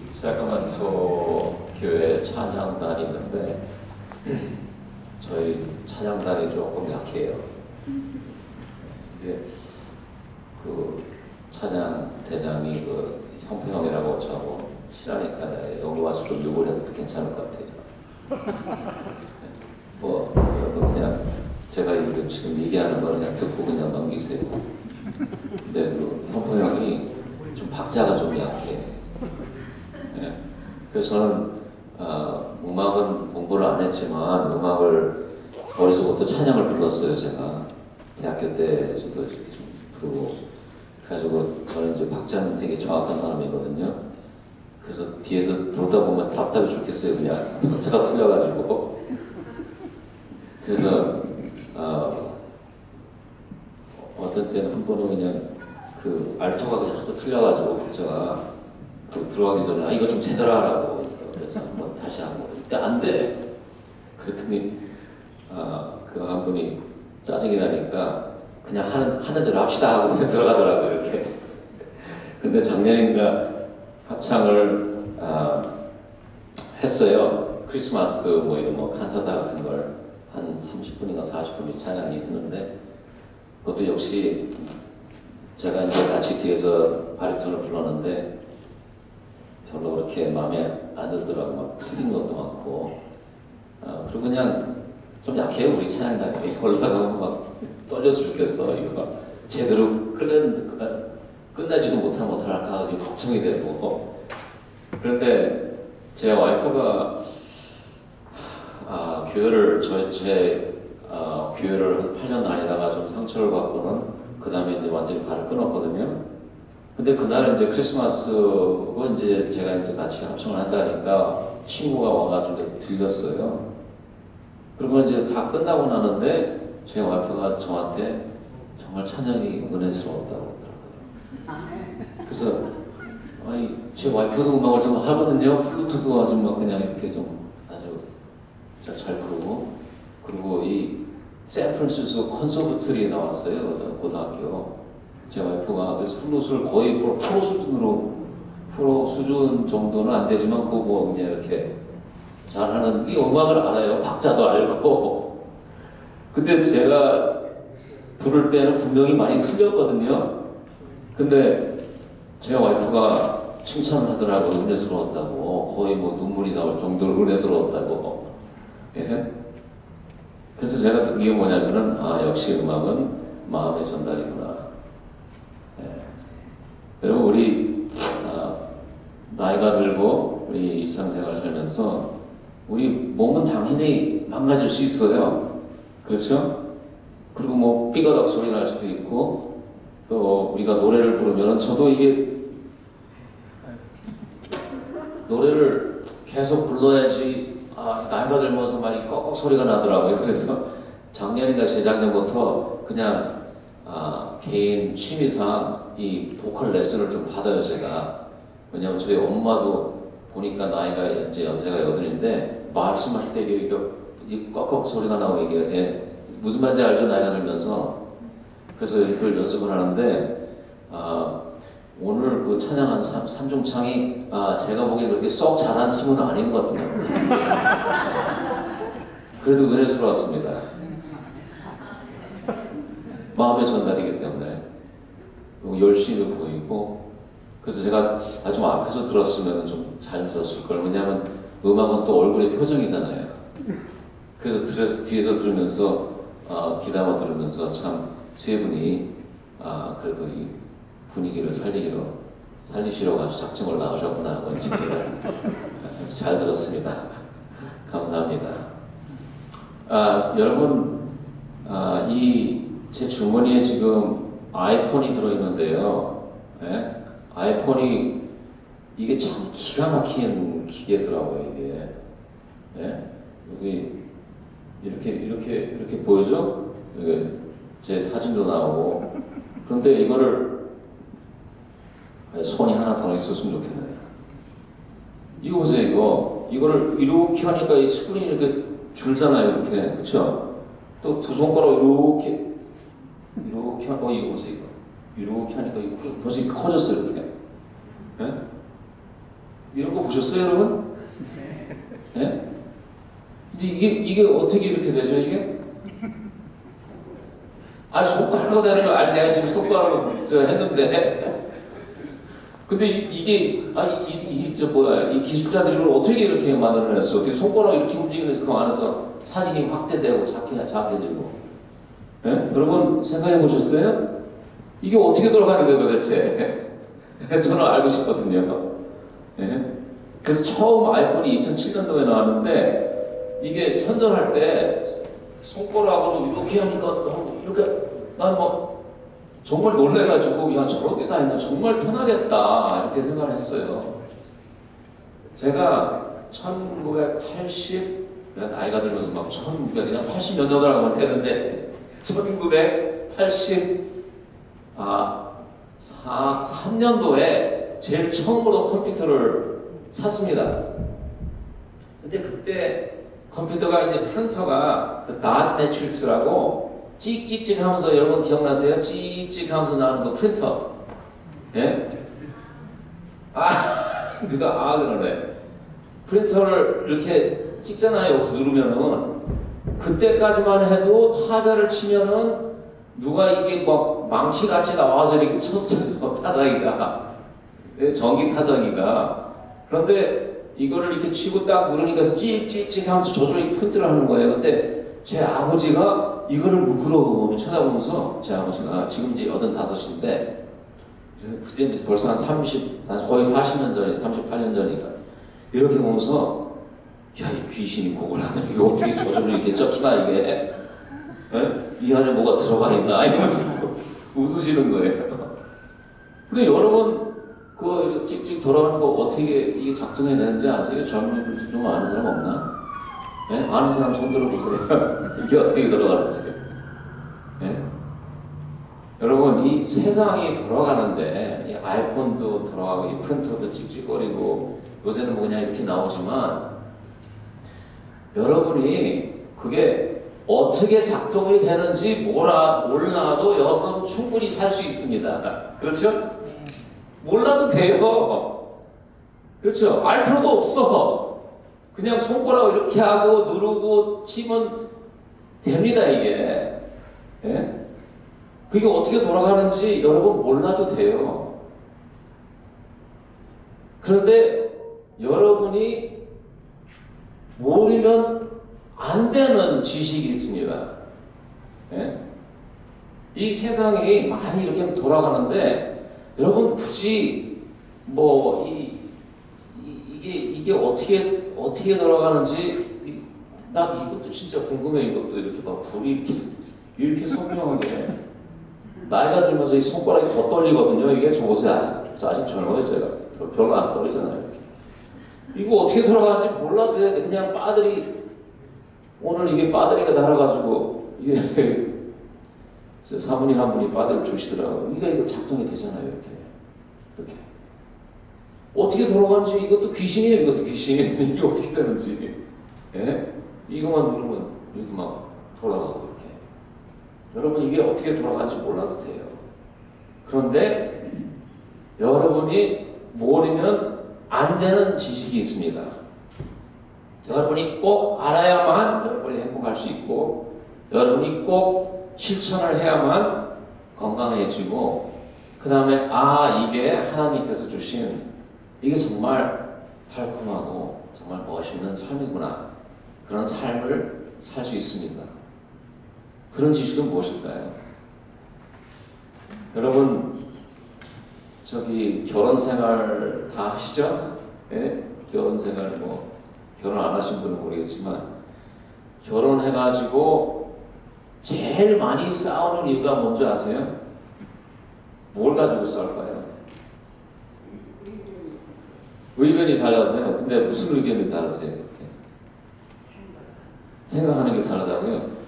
사크라멘토 교회 찬양단이 있는데 저희 찬양단이 조금 약해요. 이게 그 찬양 대장이 그 형평이라고 저하고 싫어하니까 여기 와서 좀 욕을 해도 괜찮을 것 같아요. 뭐 여러분 그냥 제가 이거 지금 얘기하는 거 그냥 듣고 그냥 넘기세요. 근데 그 형평이 좀 박자가 좀 약해. 예. 그래서 저는 음악은 공부를 안 했지만 음악을 어려서부터 찬양을 불렀어요. 제가 대학교 때에서도 이렇게 좀 부르고 그래가지고 저는 이제 박자는 되게 정확한 사람이거든요. 그래서 뒤에서 부르다 보면 답답해 죽겠어요. 그냥 박자가 틀려가지고. 그래서 어떤 때는 한 번은 그냥 그 알토가 그냥 하도 틀려가지고 박자가 그 들어가기 전에 이거 좀 제대로 하라고. 그래서 한번 다시 한번 이때 안 돼. 그랬더니 그 한 분이 짜증이 나니까 그냥 하는 대로 합시다 하고 들어가더라고요. 이렇게. 근데 작년인가 합창을 했어요. 크리스마스 뭐 이런 뭐 칸타타 같은 걸 한 30분인가 40분이 찬양이 했는데 그것도 역시 제가 이제 같이 뒤에서 바리톤을 불렀는데 별로 그렇게 마음에 안 들더라고. 막 틀린 것도 많고 그리고 그냥 좀 약해요. 우리 찬양단이. 올라가면 막 떨려서 죽겠어. 이거 제대로 끝내지도 못하면 어떡할까 걱정이 되고. 그런데 제 와이프가 교회를 제 교회를 한 8년 다니다가 좀 상처를 받고는 그 다음에 이제 완전히 발을 끊었거든요. 근데 그날 이제 크리스마스고 이제 제가 이제 같이 합창을 한다니까 친구가 와가지고 들렸어요. 그리고 이제 다 끝나고 나는데 제 와이프가 저한테 정말 찬양이 은혜스러웠다고 하더라고요. 그래서 제 와이프도 음악을 좀 하거든요. 플루트도 아주 막 그냥 이렇게 좀 아주 잘 부르고. 그리고 이 샌프란시스코 컨서버터리에 나왔어요. 고등학교. 제 와이프가 그래서 플룻을 거의 프로 수준 정도는 안 되지만 그거 뭐 그냥 이렇게 잘하는 이 음악을 알아요. 박자도 알고. 근데 제가 부를 때는 분명히 많이 틀렸거든요. 근데 제 와이프가 칭찬을 하더라고요. 은혜스러웠다고. 거의 뭐 눈물이 나올 정도로 은혜스러웠다고. 예? 그래서 제가 이게 뭐냐면은 역시 음악은 마음의 전달이구나. 예. 여러분 우리 나이가 들고 우리 일상생활 살면서 우리 몸은 당연히 망가질 수 있어요. 그렇죠? 그리고 뭐 삐거덕 소리 날 수도 있고 또 우리가 노래를 부르면 저도 이게 노래를 계속 불러야지 나이가 들면서 많이 꺽꺽 소리가 나더라고요. 그래서 작년인가 재작년부터 그냥 개인 취미상 이 보컬 레슨을 좀 받아요. 제가. 왜냐면 저희 엄마도 보니까 나이가 이제 연세가 8인데 말씀하실 때 이게 꺽꺽 소리가 나고 이게 무슨 말인지 알죠? 나이가 들면서. 그래서 이걸 연습을 하는데 오늘 그 찬양한 삼중창이 제가 보기엔 그렇게 썩 잘한 팀은 아닌 것 같은데 그래도 은혜스러웠습니다. 마음의 전달이기 때문에 열심히 보이고. 그래서 제가 좀 앞에서 들었으면 좀 잘 들었을 걸. 왜냐하면 음악은 또 얼굴의 표정이잖아요. 그래서 뒤에서 들으면서 귀담아 들으면서 참 세 분이 그래도 이 분위기를 살리시려고 아주 작정을 나오셨구나 하고 이제 잘 들었습니다. 감사합니다. 여러분 이 제 주머니에 지금 아이폰이 들어있는데요. 예? 아이폰이 이게 참 기가 막힌 기계더라고요. 이게 여기 이렇게 보이죠? 여기 제 사진도 나오고. 그런데 이거를 손이 하나 더 있었으면 좋겠네요. 이거 보세요. 이거를 이렇게 하니까 이 스크린이 이렇게 줄잖아요. 이렇게. 그쵸? 또 두 손가락 이렇게 하고 이거 보세요. 이렇게 하니까 벌써 이렇게 커졌어요. 이렇게. 예? 이런 거 보셨어요, 여러분? 예? 근데 이게 어떻게 이렇게 되죠, 이게? 아, 손가락으로 되는 거 알지? 내가 지금 손가락으로 했는데. 근데 이 기술자들이 이걸 어떻게 이렇게 만들어냈어? 어떻게 손가락 이렇게 움직이는 그 안에서 사진이 확대되고 작게지고. 예? 여러분 생각해 보셨어요? 이게 어떻게 돌아가는 거예요, 도대체? 저는 알고 싶거든요. 예? 그래서 처음 아이폰이 2007년도에 나왔는데 이게 선전할 때 손가락으로 이렇게 하니까 하고 이렇게 난 뭐 정말 놀래가지고 야 저렇게 다 있나 정말 편하겠다 이렇게 생각을 했어요. 제가 1980 나이가 들면서 막 1900 그냥 80 몇 년도라고 하면 되는데 1983년도에 제일 처음으로 컴퓨터를 샀습니다. 근데 그때 컴퓨터가 이제 프린터가 그 닷 매트릭스라고 찍찍찍 하면서 여러분 기억나세요? 찍찍 하면서 나오는 거 프린터. 예? 누가 그러네. 프린터를 이렇게 찍잖아요. 누르면은 그때까지만 해도 타자를 치면은 누가 이게 막 망치같이 나와서 이렇게 쳤어요. 타자기가. 전기 타자기가. 그런데 이거를 이렇게 치고 딱 누르니까 찍찍찍 하면서 저절로 프린트를 하는 거예요. 근데 제 아버지가 이거를 부끄러워 쳐다보면서 제 아버지가 지금 이제 85인데 그때 벌써 거의 40년 전에 38년 전이니까 이렇게 보면서 야, 이 귀신이 그걸 하나 이거 어떻게 저절로 이렇게 쩍히나 이게 이 안에 뭐가 들어가 있나 이러면서 웃으시는 거예요. 근데 여러분 그거 찍찍 돌아가는 거 어떻게 이게 작동해야 되는지 아세요? 젊은이들 좀 아는 사람 없나? 네? 아는 사람 손 들어보세요. 이게 어떻게 돌아가는지. 네? 여러분 이 세상이 돌아가는데 이 아이폰도 돌아가고 이 프린터도 찍찍거리고 요새는 뭐 그냥 이렇게 나오지만 여러분이 그게 어떻게 작동이 되는지 몰라도 여러분 충분히 살 수 있습니다. 그렇죠? 몰라도 돼요. 그렇죠? 알 필요도 없어. 그냥 손가락 이렇게 하고 누르고 치면 됩니다, 이게. 예? 그게 어떻게 돌아가는지 여러분 몰라도 돼요. 그런데 여러분이 모르면 안 되는 지식이 있습니다. 예? 이 세상이 많이 이렇게 돌아가는데 여러분 굳이 뭐 이게 어떻게 돌아가는지 나 이것도 진짜 궁금해. 이것도 이렇게 막 불이 이렇게 선명하게 나이가 들면서 이 손가락이 더 떨리거든요. 이게 저 옷에 아직 젊어요. 제가 별로 안 떨리잖아요. 이렇게. 이거 어떻게 돌아가는지 몰라도 돼. 그냥 오늘 이게 빠들이가 달아가지고 이게 사모님 한 분이 빠들 주시더라고요. 이거 작동이 되잖아요. 이렇게 어떻게 돌아가는지 이것도 귀신이에요. 이것도 귀신. 이게 어떻게 되는지. 예? 이것만 누르면 이렇게 막 돌아가고 이렇게. 여러분 이게 어떻게 돌아가는지 몰라도 돼요. 그런데 여러분이 모르면 안 되는 지식이 있습니다. 여러분이 꼭 알아야만 여러분이 행복할 수 있고 여러분이 꼭 실천을 해야만 건강해지고 그 다음에 이게 하나님께서 주신 이게 정말 달콤하고 정말 멋있는 삶이구나. 그런 삶을 살 수 있습니다. 그런 지식은 무엇일까요? 여러분 결혼 생활 다 하시죠? 예? 결혼 생활 결혼 안 하신 분은 모르겠지만 결혼해가지고 제일 많이 싸우는 이유가 뭔지 아세요? 뭘 가지고 싸울까요? 의견이 달라서요. 근데 무슨 의견이 다르세요? 이렇게 생각하는 게 다르다고요.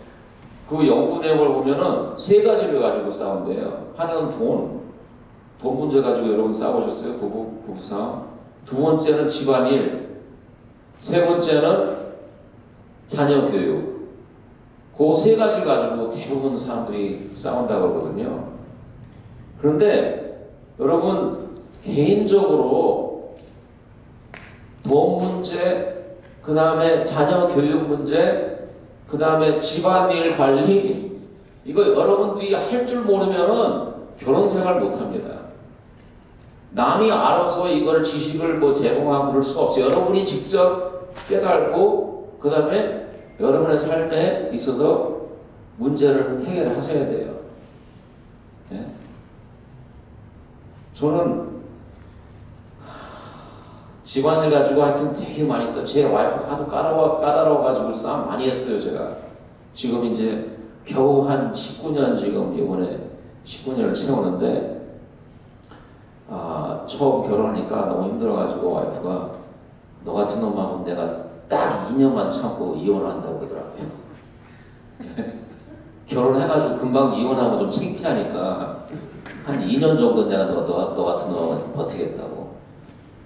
그 연구 내용을 보면은 세 가지를 가지고 싸운대요. 하나는 돈 문제 가지고 여러분 싸우셨어요? 부부 싸움. 두 번째는 집안일. 세 번째는 자녀 교육. 그 세 가지를 가지고 대부분 사람들이 싸운다고 그러거든요. 그런데 여러분 개인적으로 돈 문제, 그 다음에 자녀 교육 문제, 그 다음에 집안일 관리, 이거 여러분들이 할 줄 모르면은 결혼 생활 못 합니다. 남이 알아서 이걸 지식을 뭐 제공하고 그럴 수가 없어요. 여러분이 직접 깨달고, 그 다음에 여러분의 삶에 있어서 문제를 해결하셔야 돼요. 예? 저는 집안일 가지고 하여튼 되게 많이 써요. 제 와이프가 하도 까다로워가지고 싸움 많이 했어요, 제가. 지금 이제 겨우 한 19년, 지금 이번에 19년을 채우는데, 처음 결혼하니까 너무 힘들어가지고 와이프가 너 같은 놈하고 내가 딱 2년만 참고 이혼을 한다고 그러더라고요. 결혼해가지고 금방 이혼하면 좀 창피하니까 한 2년 정도 내가 너 같은 놈하고 버티겠다고.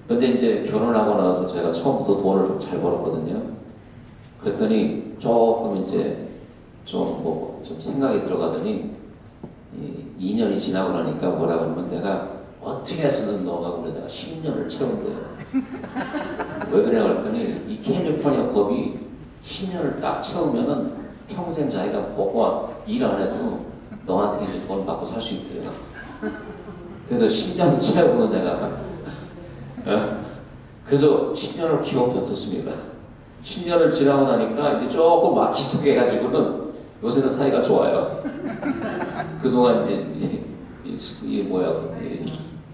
근데 이제 결혼하고 나서 제가 처음부터 돈을 좀 잘 벌었거든요. 그랬더니 조금 이제 좀 생각이 들어가더니 2년이 지나고 나니까 뭐라 그러면 내가 어떻게 해서든 너하고 그래 내가 10년을 채운대요. 왜 그래 그랬더니 이 캘리포니아 법이 10년을 딱 채우면은 평생 자기가 먹고 일 안 해도 너한테 이제 돈 받고 살 수 있대요. 그래서 10년 채우고는 내가 그래서 10년을 기어 버텼습니다. 10년을 지나고 나니까 이제 조금 막기 시작해가지고는 요새는 사이가 좋아요. 그동안 이제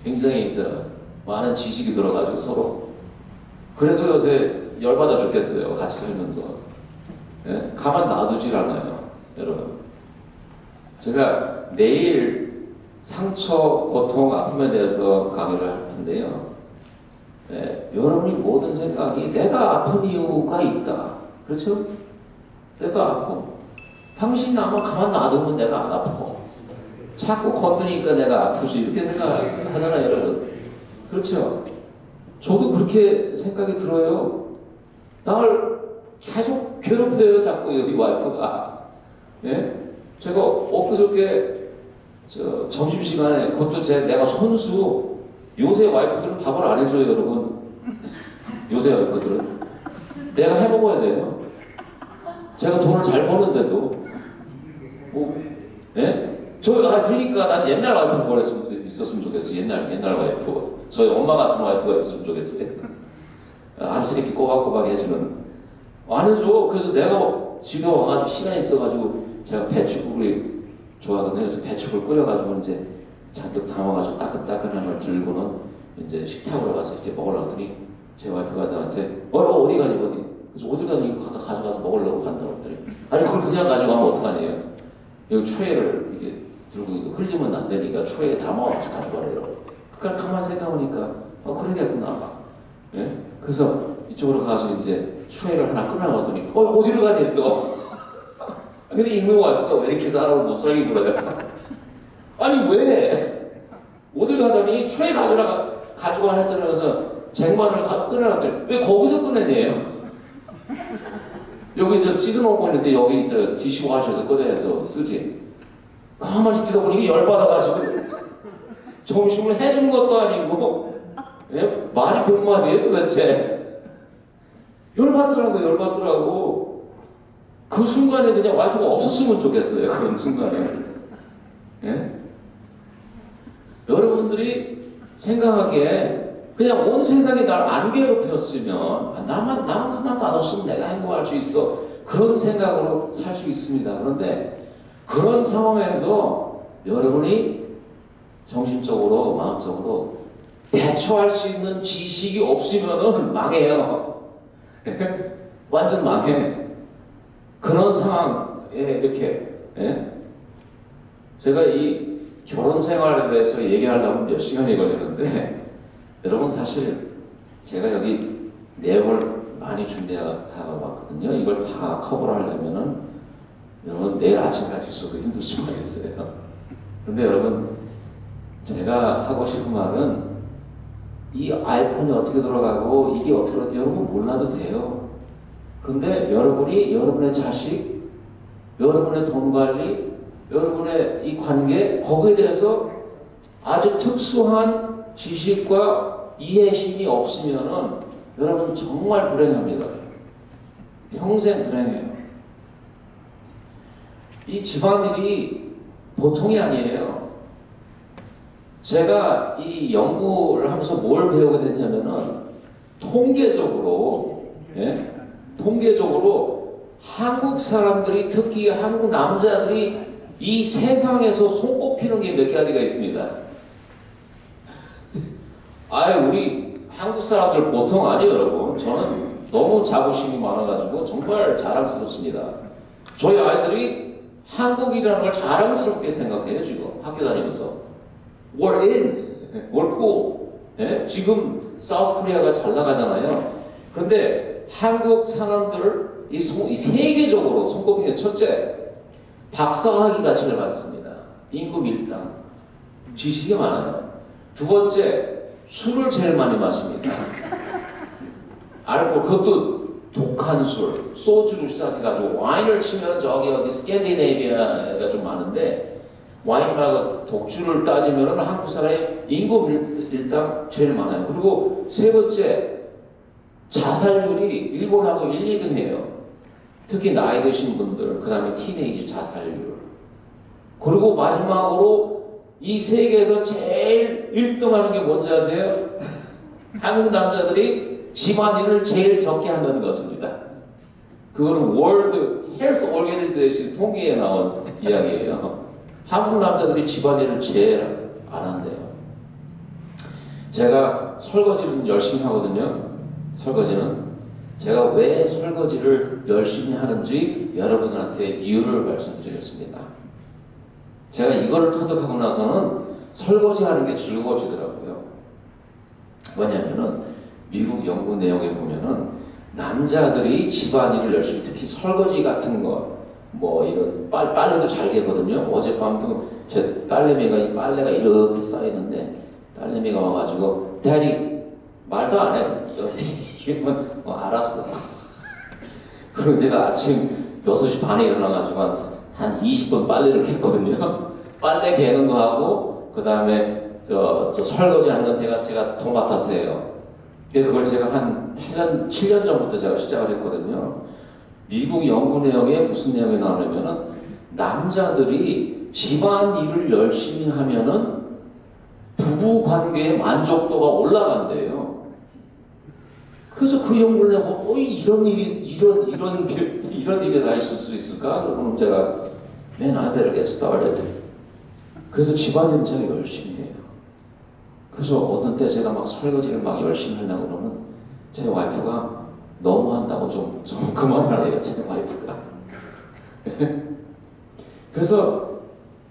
굉장히 이제 많은 지식이 들어가지고 서로. 그래도 요새 열받아 죽겠어요. 같이 살면서. 예? 가만 놔두질 않아요. 여러분. 제가 내일 상처, 고통, 아픔에 대해서 강의를 할 텐데요. 예, 여러분이 모든 생각이 내가 아픈 이유가 있다. 그렇죠? 내가 아파. 당신 나만 가만 놔두면 내가 안 아파. 자꾸 건드리니까 내가 아프지. 이렇게 생각하잖아요, 여러분. 그렇죠? 저도 그렇게 생각이 들어요. 나를 계속 괴롭혀요, 자꾸 여기 와이프가. 예? 제가 엊그저께 점심시간에, 그것도 내가 손수, 요새 와이프들은 밥을 안 해줘요, 여러분. 요새 와이프들은. 내가 해먹어야 돼요. 제가 돈을 잘 버는데도. 예? 그러니까 난 옛날 와이프가 있었으면 좋겠어. 옛날 와이프. 저희 엄마 같은 와이프가 있었으면 좋겠어요. 하루 세끼 꼬박꼬박 해주는. 안 해줘. 그래서 내가 집에 와가지고 시간이 있어가지고 제가 배추국을 좋아하거든요. 그래서 배추국을 끓여가지고 이제 잔뜩 담아가지고 따끈따끈한 걸 들고는 이제 식탁으로 가서 이렇게 먹으려고 하더니 제 와이프가 나한테 어디 가니 어디? 그래서 어디 가서 이거 가져가서 먹으려고 간다고 했더니 아니 그걸 그냥 가져가면 어떡하니에요? 여기 트레이를 이게 들고 이거 흘리면 안 되니까 트레이에 담아가지고 가져가래요. 그러니까 가만히 생각해보니까 그러겠구나. 예? 그래서 이쪽으로 가서 이제 트레이를 하나 끊어놨더니 어디로 가니 또? 근데 이놈의 와이프가 왜 이렇게 사람을 못 살게 그래요? 아니 왜? 어딜 가더니 트레이 가지고 가 했잖아요. 그래서 쟁반을 끊어놨더니 왜 거기서 꺼내네요? 여기 이제 시즌1 있는데 여기 이제 디시워셔에서 꺼내서 쓰지. 가만히 듣다 보니 열받아가지고 점심을 해주는 것도 아니고 예? 말이 몇 마디예요 도대체. 열받더라고. 그 순간에 그냥 와이프가 없었으면 좋겠어요. 그런 순간에. 예? 여러분들이 생각하기에 그냥 온 세상이 날 안 괴롭혔으면 나만 가만 놔뒀으면 내가 행복할 수 있어. 그런 생각으로 살 수 있습니다. 그런데 그런 상황에서 여러분이 정신적으로 마음적으로 대처할 수 있는 지식이 없으면은 망해요. 완전 망해. 그런 상황에 이렇게 제가 이 결혼 생활에 대해서 얘기하려면 몇 시간이 걸리는데 여러분 사실 제가 여기 내용을 많이 준비하고 왔거든요. 이걸 다 커버를 하려면은 여러분 내일 아침까지 있어도 힘들지 모르겠어요. 근데 여러분 제가 하고 싶은 말은 이 아이폰이 어떻게 돌아가고 이게 어떻게 여러분 몰라도 돼요. 근데 여러분이 여러분의 자식, 여러분의 돈 관리, 여러분의 이 관계 거기에 대해서 아주 특수한 지식과 이해심이 없으면은 여러분 정말 불행합니다. 평생 불행해요. 이 집안일이 보통이 아니에요. 제가 이 연구를 하면서 뭘 배우게 됐냐면은 통계적으로 한국 사람들이, 특히 한국 남자들이 이 세상에서 손꼽히는 게 몇 가지가 있습니다. 우리 한국 사람들 보통 아니에요, 여러분. 저는 너무 자부심이 많아가지고 정말 자랑스럽습니다. 저희 아이들이 한국이라는 걸 자랑스럽게 생각해요, 지금 학교 다니면서. We're in, we're cool. 지금 사우스 코리아가 잘 나가잖아요. 그런데 한국 사람들 이 세계적으로 손꼽히는 첫째, 박사학위가 제일 많습니다. 인구 밀당, 지식이 많아요. 두 번째, 술을 제일 많이 마십니다. 알코올, 그것도 독한 술, 소주로 시작해가지고 와인을 치면 저기 어디 스캔디네이비아가 좀 많은데 와인 말고 독주를 따지면 한국 사람의 인구 밀당 제일 많아요. 그리고 세 번째, 자살률이 일본하고 1, 2등 해요. 특히 나이 드신 분들, 그 다음에 티네이지 자살률. 그리고 마지막으로 이 세계에서 제일 1등 하는 게 뭔지 아세요? 한국 남자들이 집안일을 제일 적게 한다는 것입니다. 그거는 월드 헬스 오르가니제이션 통계에 나온 이야기예요. 한국 남자들이 집안일을 제일 안 한대요. 제가 설거지를 열심히 하거든요. 설거지는. 제가 왜 설거지를 열심히 하는지 여러분한테 이유를 말씀드리겠습니다. 제가 이거를 터득하고 나서는 설거지하는 게 즐거워지더라고요. 뭐냐면은 미국 연구 내용에 보면은 남자들이 집안일을 열심히, 특히 설거지 같은 거, 뭐 이런 빨래도 잘 개거든요. 어젯밤도 제 딸내미가 이 빨래가 이렇게 쌓이는데 딸내미가 와가지고 대리 말도 안 해. 이러면 알았어. 그리고 제가 아침 6시 반에 일어나가지고 한 20분 빨래를 캤거든요. 빨래 개는 거 하고 그 다음에 저 설거지 하는 건 제가 도맡아서 해요. 근데 그걸 제가 한 7년 전부터 제가 시작을 했거든요. 미국 연구 내용에 무슨 내용이 나오냐면은 남자들이 집안 일을 열심히 하면은 부부 관계의 만족도가 올라간대요. 그래서 그 연구를 해보고 이런 일이 다 있을 수 있을까? 그러면 제가 Man, I better get started. 그래서 집안일은 제가 열심히 해요. 그래서 어떤 때 제가 막 설거지를 막 열심히 하려고 그러면 제 와이프가 너무 한다고 좀 그만하래요, 제 와이프가. 그래서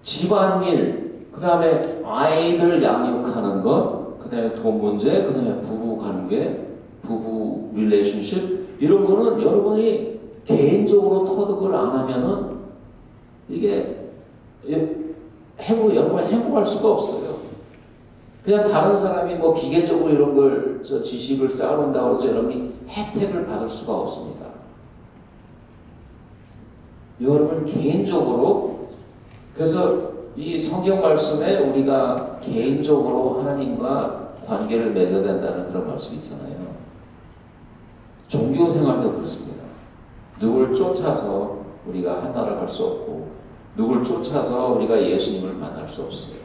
집안일, 그 다음에 아이들 양육하는 것, 그 다음에 돈 문제, 그 다음에 부부 관계, 부부 릴레이션십, 이런 거는 여러분이 개인적으로 터득을 안 하면은 이게 여러분 행복할 수가 없어요. 그냥 다른 사람이 뭐 기계적으로 이런 걸 지식을 쌓아놓는다고 해서 여러분이 혜택을 받을 수가 없습니다. 여러분 개인적으로, 그래서 이 성경 말씀에 우리가 개인적으로 하나님과 관계를 맺어야 된다는 그런 말씀이 있잖아요. 종교 생활도 그렇습니다. 누굴 쫓아서 우리가 하나를 갈 수 없고 누굴 쫓아서 우리가 예수님을 만날 수 없어요.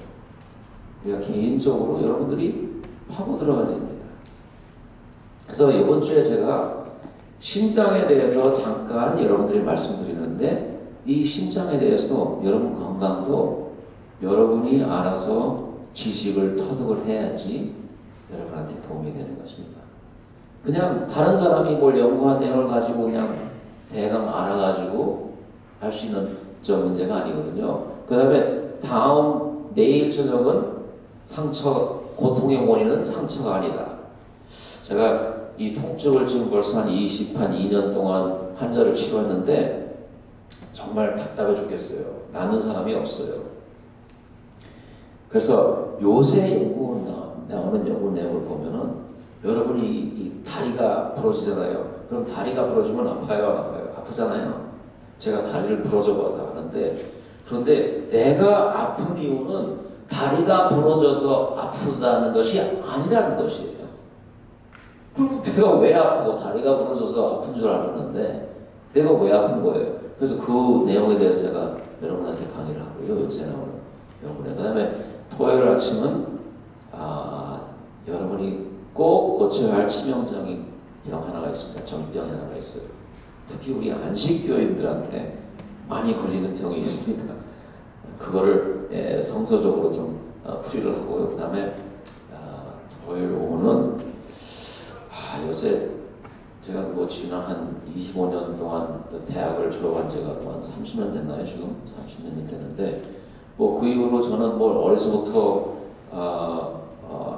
우리가 개인적으로 여러분들이 파고 들어가야 됩니다. 그래서 이번 주에 제가 심장에 대해서 잠깐 여러분들이 말씀드리는데, 이 심장에 대해서도 여러분 건강도 여러분이 알아서 지식을 터득을 해야지 여러분한테 도움이 되는 것입니다. 그냥 다른 사람이 뭘 연구한 내용을 가지고 그냥 대강 알아가지고 할 수 있는 저 문제가 아니거든요. 그 다음에 내일 저녁은 고통의 원인은 상처가 아니다. 제가 이 통증을 지금 벌써 한 2년 동안 환자를 치료했는데 정말 답답해 죽겠어요. 낫는 사람이 없어요. 그래서 요새 나오는 연구 내용을 보면은 여러분이 이 다리가 부러지잖아요. 그럼 다리가 부러지면 아파요, 안 아파요? 아프잖아요. 제가 다리를 부러져 봐서 아는데, 그런데 내가 아픈 이유는 다리가 부러져서 아프다는 것이 아니라는 것이에요. 그럼 내가 왜 아프고 다리가 부러져서 아픈 줄 알았는데 내가 왜 아픈 거예요? 그래서 그 내용에 대해서 제가 여러분한테 강의를 하고요. 요새 나오는 병원에. 그 다음에 토요일 아침은 여러분이 꼭 고쳐야 할 치명적인 병 하나가 있습니다. 정병이 하나가 있어요. 특히 우리 안식교인들한테 많이 걸리는 병이 있습니다. 그거를 성서적으로 좀 풀이를 하고요. 그 다음에 토요일 오후는 요새 제가 뭐 지난 한 25년 동안 대학을 졸업한 지가 뭐 한 30년 됐나요? 지금 30년이 되는데 뭐 그 이후로 저는 뭐 어려서부터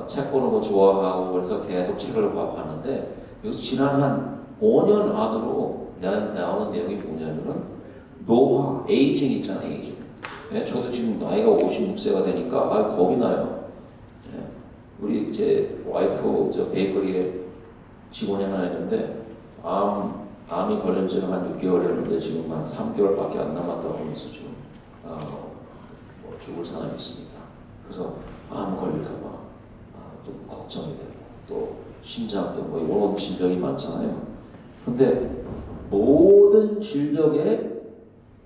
책 보는 거 좋아하고 그래서 계속 책을 봤는데 여기서 지난 한 5년 안으로 나오는 내용이 뭐냐면은 노화, 에이징 있잖아요, 에이징. 저도 지금 나이가 56세가 되니까 겁이 나요. 우리 제 와이프 저 베이커리에 직원이 하나 있는데 암이 걸린 지가 한 6개월 됐는데 지금 한 3개월밖에 안 남았다고 하면서 지금 뭐 죽을 사람이 있습니다. 그래서 암 걸릴까봐 좀 걱정이 되고 또 심장병 뭐 이런 질병이 많잖아요. 근데 모든 질병의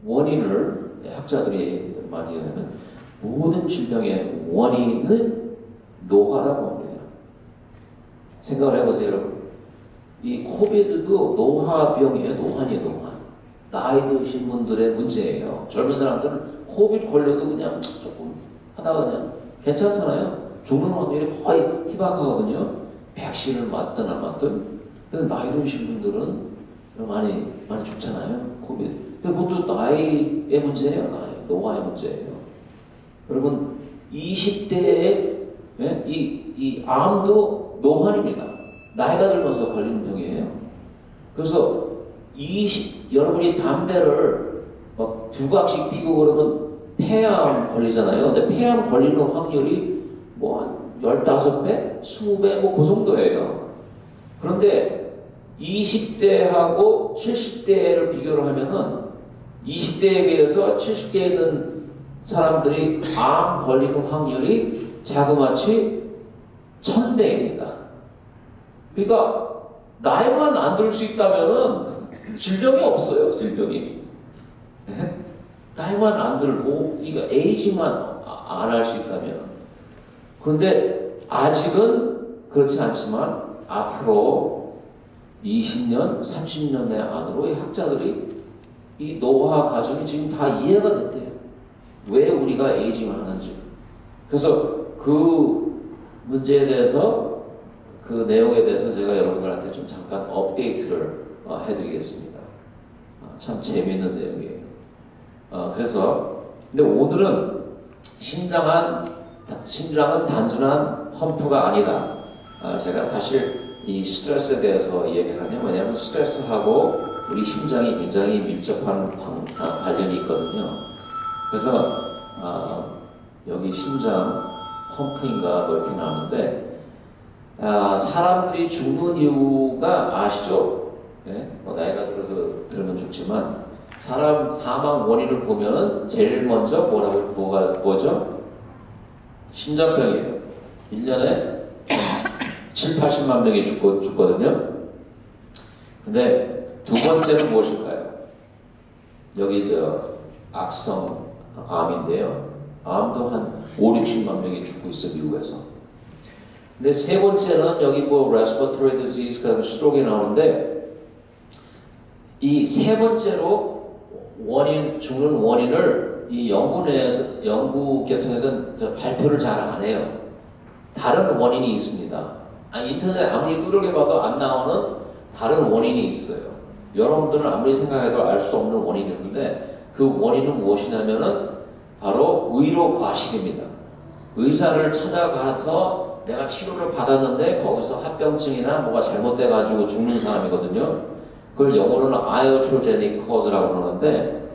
원인을 학자들이 많이 하면 모든 질병의 원인은 노화라고 합니다. 생각을 해보세요, 여러분. 이 코비드도 노화병이에요. 노환이에요, 노환. 나이 드신 분들의 문제예요. 젊은 사람들은 코비드 걸려도 그냥 조금 하다가 그냥 괜찮잖아요. 죽는 확률이 거의 희박하거든요. 백신을 맞든 안 맞든. 근데 나이 드신 분들은 많이 죽잖아요. 코비드. 그것도 나이의 문제예요. 노화의 문제예요. 여러분 20대에 이 암도 노환입니다. 나이가 들면서 걸리는 병이에요. 그래서 여러분이 담배를 막 2각씩 피고 그러면 폐암 걸리잖아요. 근데 폐암 걸리는 확률이 뭐 15배, 20배 뭐 그 정도예요. 그런데 20대하고 70대를 비교를 하면은 20대에 비해서 70대에 있는 사람들이 암 걸리는 확률이 자그마치 1000배입니다. 그러니까 나이만 안 들 수 있다면은 질병이 없어요, 질병이. 나이만 안 들고, 이거 에이징만 안 할 수 있다면. 그런데 아직은 그렇지 않지만 앞으로 20년, 30년의 안으로 이 학자들이 이 노화 과정이 지금 다 이해가 됐대요. 왜 우리가 에이징을 하는지. 그래서 그 문제에 대해서 그 내용에 대해서 제가 여러분들한테 좀 잠깐 업데이트를 해드리겠습니다. 참 재미있는 내용이에요. 그래서 근데 오늘은 심장은 단순한 펌프가 아니다. 제가 사실 이 스트레스에 대해서 얘기를 하면 뭐냐면 스트레스하고 우리 심장이 굉장히 밀접한 관련이 있거든요. 그래서 여기 심장 펌프인가 뭐 이렇게 나오는데 사람들이 죽는 이유가 아시죠? 뭐 나이가 들면 죽지만 사람 사망 원인을 보면은 제일 먼저 뭐죠? 심장병이에요. 1년에 7, 80만 명이 죽거든요. 근데 두 번째는 무엇일까요? 여기 악성 암인데요. 암도 한 5, 60만 명이 죽고 있어요, 미국에서. 근데 세 번째는 여기 뭐 respiratory disease가 스트로크가 나오는데 이 세 번째로 죽는 원인을 이 연구 계통에서 발표를 잘 안 해요. 다른 원인이 있습니다. 인터넷 아무리 두들겨 봐도 안 나오는 다른 원인이 있어요. 여러분들은 아무리 생각해도 알 수 없는 원인이 있는데 그 원인은 무엇이냐면은 바로 의료 과실입니다. 의사를 찾아가서 내가 치료를 받았는데 거기서 합병증이나 뭐가 잘못돼가지고 죽는 사람이거든요. 그걸 영어로는 iatrogenic cause라고 그러는데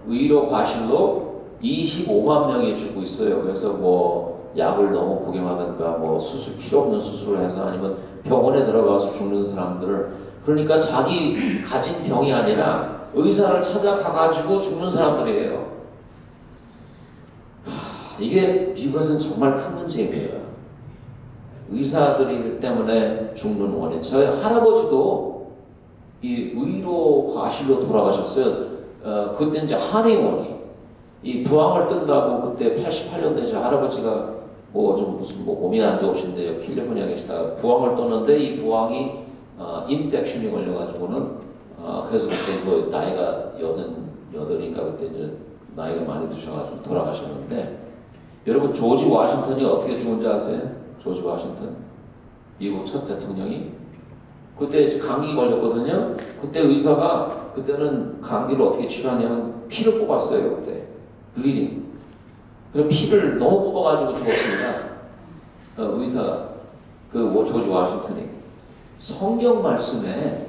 의료 과실로 25만 명이 죽고 있어요. 그래서 뭐 약을 너무 복용하든가 뭐 필요 없는 수술을 해서 아니면 병원에 들어가서 죽는 사람들, 그러니까 자기 가진 병이 아니라 의사를 찾아가가지고 죽는 사람들이에요. 이게 미국에서는 정말 큰 문제입니다. 의사들 때문에 죽는 원인. 저희 할아버지도 이 의로 과실로 돌아가셨어요. 그때 이제 한의원이 이 부항을 뜬다고 그때 88년도에 저 할아버지가 뭐 좀 무슨 뭐 몸이 안 좋으신데요. 캘리포니아 계시다가 부항을 떴는데 이 부항이 인펙션이 걸려가지고는 그래서 그때 뭐 나이가 88인가 그때 이제 나이가 많이 드셔가지고 돌아가셨는데 여러분 조지 워싱턴이 어떻게 죽은지 아세요? 조지 워싱턴 미국 첫 대통령이 그때 이제 감기 걸렸거든요. 그때 의사가 그때는 감기를 어떻게 치료하냐면 피를 뽑았어요. 그때 블리딩. 그럼 피를 너무 뽑아가지고 죽었습니다. 의사가 그 조지 워싱턴이 성경 말씀에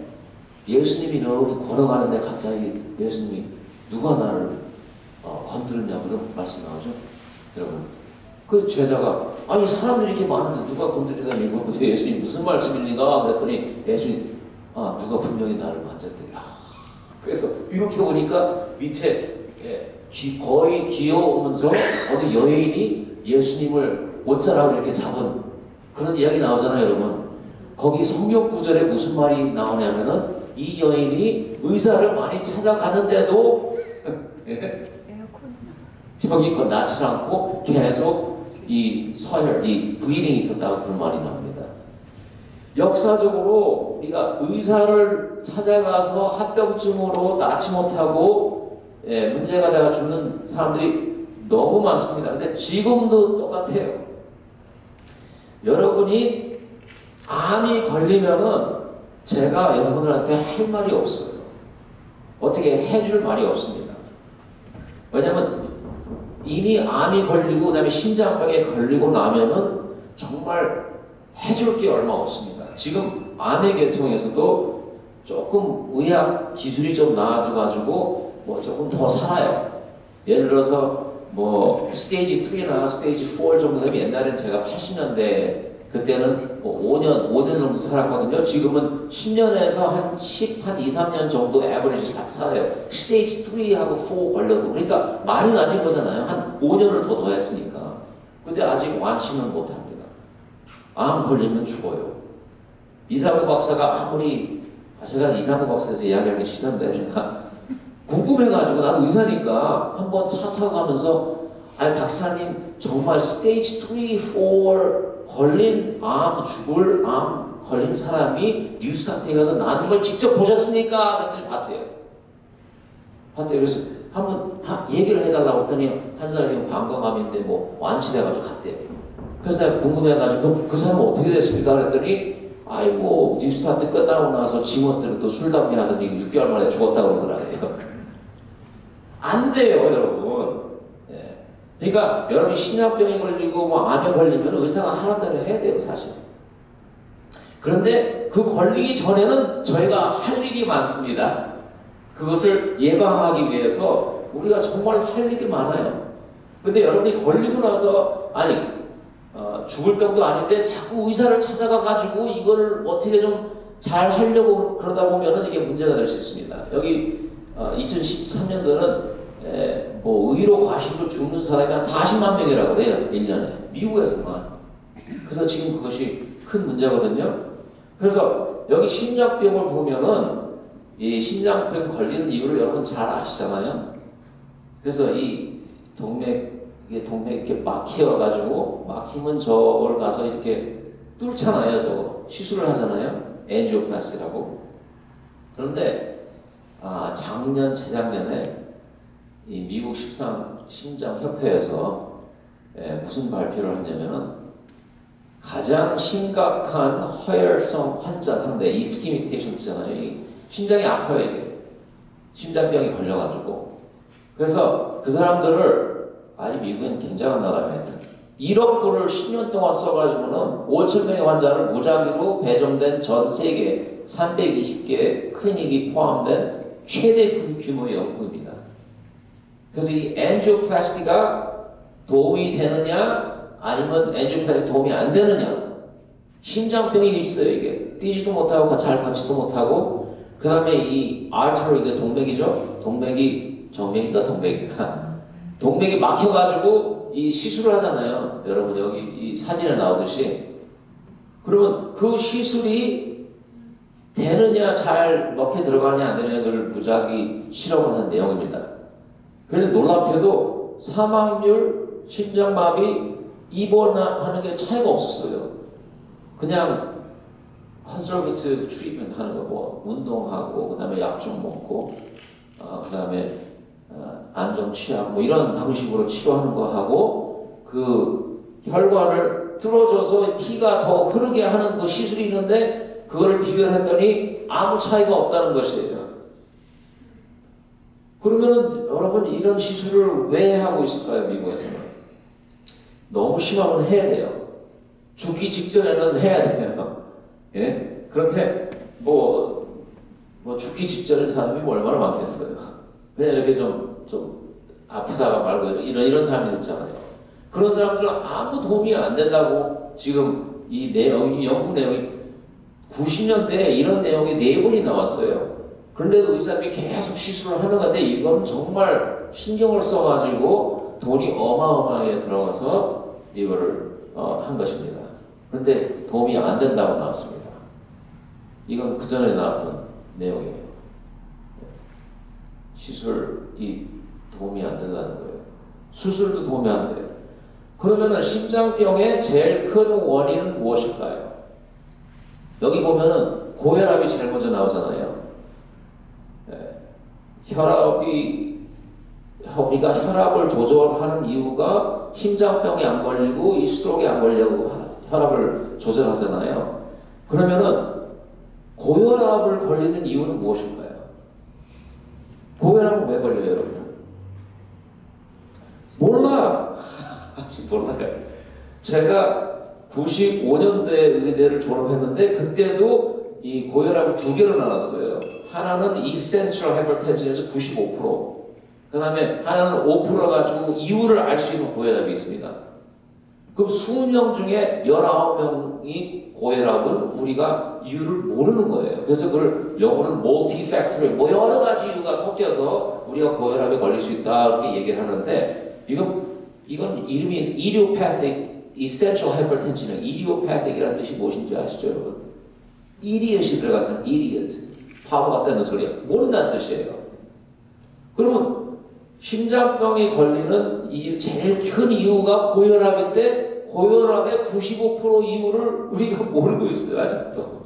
예수님이 이렇게 걸어가는데 갑자기 예수님이 누가 나를 건드렸냐 그런 말씀 나오죠. 여러분 그 제자가 아니 사람들이 이렇게 많은데 누가 건드리다니 이거 예수님 무슨 말씀입니까? 그랬더니 예수님 누가 분명히 나를 만졌대요. 그래서 이렇게 보니까 밑에 거의 기어오면서 어느 여인이 예수님을 옷자락으로 이렇게 잡은 그런 이야기 나오잖아요, 여러분. 거기 성경 구절에 무슨 말이 나오냐면은 이 여인이 의사를 많이 찾아가는데도 병이 낫지 않고 계속 이 서열, 이 블리딩이 있었다고 그런 말이 나옵니다. 역사적으로 우리가 의사를 찾아가서 합병증으로 낫지 못하고 문제가 되어 죽는 사람들이 너무 많습니다. 근데 지금도 똑같아요. 여러분이 암이 걸리면은 제가 여러분들한테 할 말이 없어요. 어떻게 해줄 말이 없습니다. 왜냐면 이미 암이 걸리고 그 다음에 심장병에 걸리고 나면은 정말 해줄 게 얼마 없습니다. 지금 암의 계통에서도 조금 의학 기술이 좀 나아져가지고 뭐 조금 더 살아요. 예를 들어서 뭐 스테이지 3나 스테이지 4 정도 되면 옛날엔 제가 80년대 그때는 뭐 5년 정도 살았거든요. 지금은 10년에서 한 2, 3년 정도 에버리지 살아요. 스테이지 3하고 4 걸려도. 그러니까 많이 낮은 거잖아요. 한 5년을 더 더했으니까. 근데 아직 완치는 못합니다. 암 걸리면 죽어요. 이상우 박사가 아무리 제가 이상우 박사에서 이야기하기 싫은데 제가 궁금해가지고 나도 의사니까 한번 차 타고 가면서 아니 박사님 정말 스테이지 3, 4 걸린 암, 죽을 암 걸린 사람이 뉴스타트에 가서 나는 걸 직접 보셨습니까? 그랬더니 봤대요. 그래서 한번 얘기를 해달라고 했더니 한 사람이 방광암인데 뭐 완치돼가지고 갔대요. 그래서 내가 궁금해가지고 그 사람 어떻게 됐습니까? 그랬더니 아이 뭐 뉴스타트 끝나고 나서 지멋대로 또 술 담배 하더니 6개월 만에 죽었다고 그러더라고요. 안 돼요, 여러분. 그러니까 여러분이 심장병에 걸리고 뭐 암에 걸리면 의사가 하라는 대로 해야 돼요, 사실. 그런데 그 걸리기 전에는 저희가 할 일이 많습니다. 그것을 예방하기 위해서 우리가 정말 할 일이 많아요. 근데 여러분이 걸리고 나서 죽을 병도 아닌데 자꾸 의사를 찾아가 가지고 이걸 어떻게 좀 잘 하려고 그러다 보면은 이게 문제가 될 수 있습니다. 여기 2013년도는 뭐 의로 과실로 죽는 사람이 한 40만 명이라고 그래요. 1년에. 미국에서만. 그래서 지금 그것이 큰 문제거든요. 그래서 여기 심장병을 보면은 이 심장병 걸리는 이유를 여러분 잘 아시잖아요. 그래서 이 동맥 이렇게 막혀가지고 막히면 저걸 가서 이렇게 뚫잖아요. 저거 시술을 하잖아요. 엔지오플라스티라고. 그런데 작년 재작년에 이 미국 심장협회에서 무슨 발표를 했냐면은 가장 심각한 허혈성 환자 상대 이스키믹 페이션트잖아요. 이 심장이 아파요 이게. 심장병이 걸려가지고. 그래서 그 사람들을 미국은 굉장한 나라가 하여튼 1억 불을 10년 동안 써가지고는 5천 명의 환자를 무작위로 배정된 전 세계 320개 클리닉이 포함된 최대 규모의 연구입니다. 그래서 이 엔지오플라스티가 도움이 되느냐 아니면 엔지오플라스티 도움이 안 되느냐. 심장병이 있어요 이게. 뛰지도 못하고 잘 걷지도 못하고 그 다음에 이 아르터리 이게 동맥이죠. 동맥이 정맥인가 동맥인가. 동맥이 막혀가지고 이 시술을 하잖아요. 여러분 여기 이 사진에 나오듯이 그러면 그 시술이 되느냐, 잘 먹혀 들어가느냐 안 되느냐를 무작위 실험을 한 내용입니다. 그래서 놀랍게도 사망률, 심장마비, 입원하는 게 차이가 없었어요. 그냥 컨서버티브 트리트먼트 하는 거, 뭐 운동하고, 그 다음에 약 좀 먹고, 그 다음에 안정 취하고, 뭐 이런 방식으로 치료하는 거 하고, 그 혈관을 뚫어줘서 피가 더 흐르게 하는 그 시술이 있는데, 그거를 비교를 했더니 아무 차이가 없다는 것이에요. 그러면은 여러분, 이런 시술을 왜 하고 있을까요, 미국에서는? 너무 심하면 해야 돼요. 죽기 직전에는 해야 돼요. 예? 그런데 죽기 직전에 사람이 얼마나 많겠어요. 그냥 이렇게 좀 아프다가 말고 이런 사람이 있잖아요. 그런 사람들은 아무 도움이 안 된다고 지금 이 내용이, 연구 내용이 90년대에 이런 내용이 4번이 나왔어요. 그런데도 의사들이 계속 시술을 하는 건데 이건 정말 신경을 써가지고 돈이 어마어마하게 들어가서 이거를 한 것입니다. 그런데 도움이 안 된다고 나왔습니다. 이건 그 전에 나왔던 내용이에요. 시술이 도움이 안 된다는 거예요. 수술도 도움이 안 돼요. 그러면은 심장병의 제일 큰 원인은 무엇일까요? 여기 보면은 고혈압이 제일 먼저 나오잖아요. 우리가 혈압을 조절하는 이유가 심장병이 안 걸리고 이 스트로크에 안 걸리고 혈압을 조절하잖아요. 그러면은 고혈압을 걸리는 이유는 무엇일까요? 고혈압은 왜 걸려요, 여러분? 몰라. 아직 몰라요. 제가 95년대 의대를 졸업했는데 그때도 이 고혈압을 2개로 나눴어요. 하나는 essential hypertension에서 95%, 그 다음에 하나는 5% 가지고 이유를 알 수 있는 고혈압이 있습니다. 그럼 20명 중에 19명이 고혈압은 우리가 이유를 모르는 거예요. 그래서 그걸 영어로는 multifactorial, 뭐 여러 가지 이유가 섞여서 우리가 고혈압에 걸릴 수 있다 이렇게 얘기를 하는데 이건 이름이 idiopathic essential hypertension이에요. idiopathic이라는 뜻이 무엇인지 아시죠, 여러분? idiot이 들어갔잖아요. idiot. 바보 같다는 소리야. 모른다는 뜻이에요. 그러면 심장병이 걸리는 제일 큰 이유가 고혈압인데 고혈압의 95% 이유를 우리가 모르고 있어요, 아직도.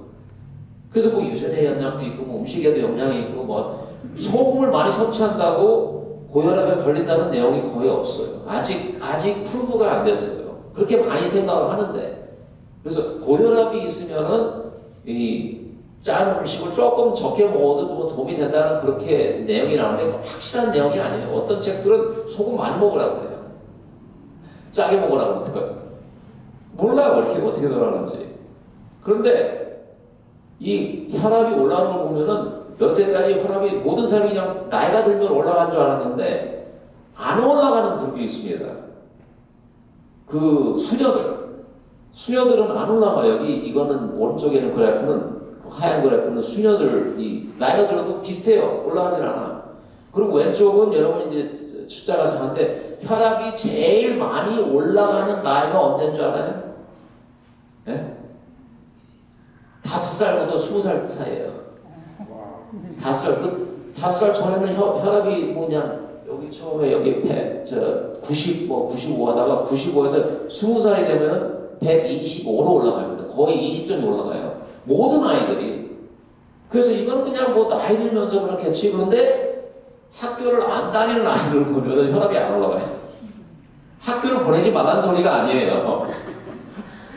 그래서 뭐 유전의 영향도 있고 뭐 음식에도 영향이 있고 뭐 소금을 많이 섭취한다고 고혈압에 걸린다는 내용이 거의 없어요. 아직 프루브가 안 됐어요. 그렇게 많이 생각을 하는데. 그래서 고혈압이 있으면은 짠 음식을 조금 적게 먹어도 뭐 도움이 된다는 그렇게 내용이 나오는데 확실한 내용이 아니에요. 어떤 책들은 소금 많이 먹으라고 그래요. 짜게 먹으라고 그래요. 몰라요, 어떻게 돌아가는지. 그런데 이 혈압이 올라가는 걸 보면은 여태까지 혈압이 모든 사람이 그냥 나이가 들면 올라간 줄 알았는데 안 올라가는 그룹이 있습니다. 그 수녀들은 안 올라가요. 이거는 오른쪽에는 그래프는 하얀 그래프는 수녀들이 나이가 들어도 비슷해요. 올라가질 않아. 그리고 왼쪽은 여러분 이제 숫자가 작은데 혈압이 제일 많이 올라가는 나이가 언제인 줄 알아요? 네? 5살부터 20살 사이에요. 5살. 5살 전에는 혈압이 뭐냐, 여기 처음에 여기 95 하다가 95에서 20살이 되면 125로 올라갑니다. 거의 20점이 올라가요. 모든 아이들이. 그래서 이거는 그냥 뭐 나이 들면서 그렇겠지. 그런데 학교를 안 다니는 아이를 보면 혈압이 안 올라가요. 학교를 보내지 말라는 소리가 아니에요.